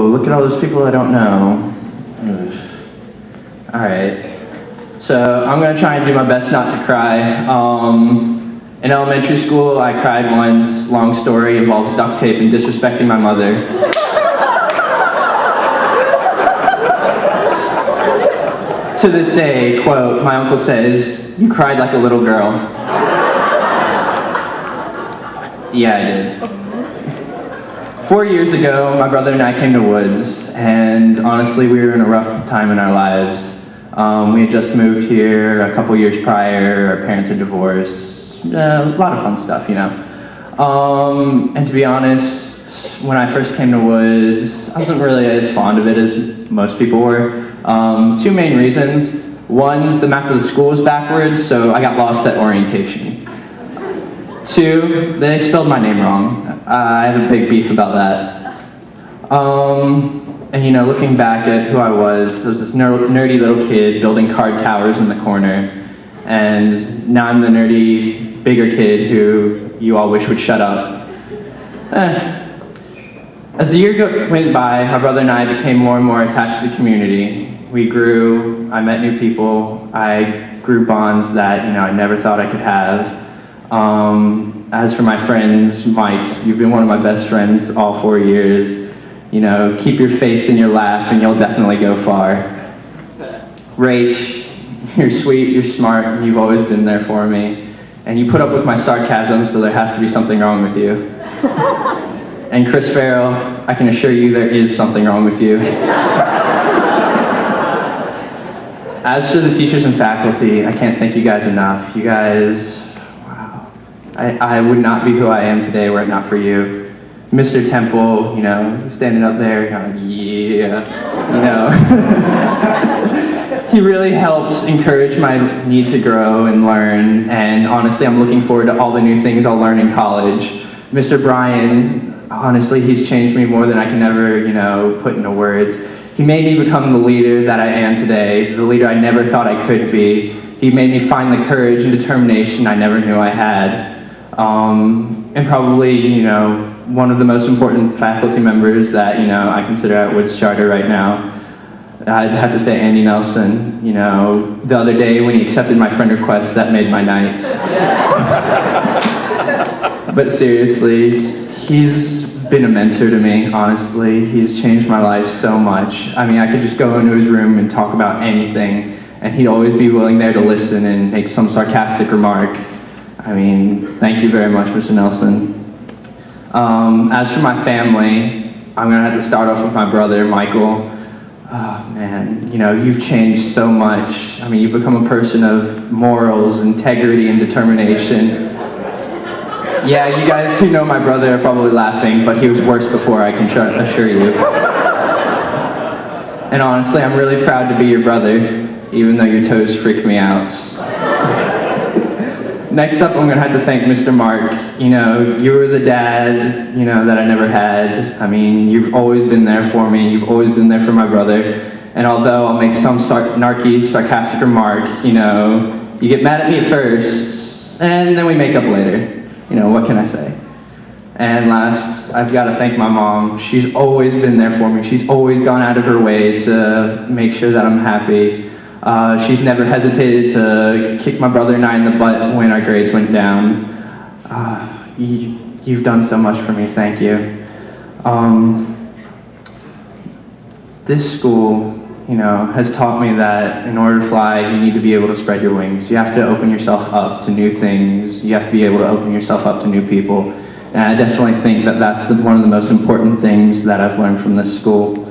Whoa, look at all those people I don't know. Alright. So I'm going to try and do my best not to cry. In elementary school, I cried once. Long story, involves duct tape and disrespecting my mother. To this day, quote, my uncle says, "You cried like a little girl." Yeah, I did. 4 years ago, my brother and I came to Woods, and honestly, we were in a rough time in our lives. We had just moved here a couple years prior, our parents had divorced, a lot of fun stuff, you know. And to be honest, when I first came to Woods, I wasn't really as fond of it as most people were. Two main reasons. One, the map of the school was backwards, so I got lost at orientation. Two, they spelled my name wrong. I have a big beef about that. And you know, looking back at who I was this nerdy little kid building card towers in the corner, and now I'm the nerdy, bigger kid who you all wish would shut up. As the year went by, my brother and I became more and more attached to the community. We grew, I met new people, I grew bonds that, you know, I never thought I could have. As for my friends, Mike, you've been one of my best friends all 4 years. You know, keep your faith in your laugh and you'll definitely go far. Rach, you're sweet, you're smart, and you've always been there for me. And you put up with my sarcasm, so there has to be something wrong with you. And Chris Farrell, I can assure you there is something wrong with you. As for the teachers and faculty, I can't thank you guys enough. You guys, wow. I would not be who I am today were it not for you. Mr. Temple, you know, standing up there, going, yeah, you know. He really helps encourage my need to grow and learn, and honestly, I'm looking forward to all the new things I'll learn in college. Mr. Bryan, honestly, he's changed me more than I can ever, you know, put into words. He made me become the leader that I am today, the leader I never thought I could be. He made me find the courage and determination I never knew I had. And probably, you know, one of the most important faculty members that, you know, I consider at Woods Charter right now. I'd have to say Andy Nelson. You know, the other day when he accepted my friend request, that made my night. But seriously, he's been a mentor to me, honestly. He's changed my life so much. I mean, I could just go into his room and talk about anything, and he'd always be willing there to listen and make some sarcastic remark. I mean, thank you very much, Mr. Nelson. As for my family, I'm gonna have to start off with my brother, Michael. Oh man, you know, you've changed so much. I mean, you've become a person of morals, integrity, and determination. Yeah, you guys who know my brother are probably laughing, but he was worse before, I can assure you. And honestly, I'm really proud to be your brother, even though your toes freak me out. Next up, I'm gonna have to thank Mr. Mark. You know, you were the dad, you know, that I never had. I mean, you've always been there for me, you've always been there for my brother. And although I'll make some narky, sarcastic remark, you know, you get mad at me at first, and then we make up later. You know, what can I say? And last, I've got to thank my mom. She's always been there for me. She's always gone out of her way to make sure that I'm happy. She's never hesitated to kick my brother and I in the butt when our grades went down. You've done so much for me, thank you. This school, you know, has taught me that in order to fly, you need to be able to spread your wings. You have to open yourself up to new things. You have to be able to open yourself up to new people. And I definitely think that that's one of the most important things that I've learned from this school.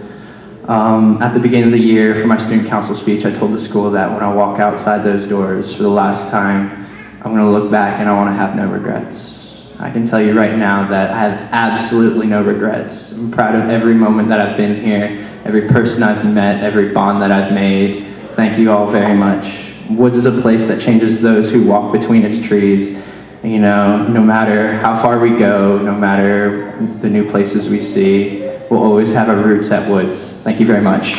At the beginning of the year, for my student council speech, I told the school that when I walk outside those doors for the last time, I'm going to look back and I want to have no regrets. I can tell you right now that I have absolutely no regrets. I'm proud of every moment that I've been here, every person I've met, every bond that I've made. Thank you all very much. Woods is a place that changes those who walk between its trees. You know, no matter how far we go, no matter the new places we see, we'll always have our roots at Woods. Thank you very much.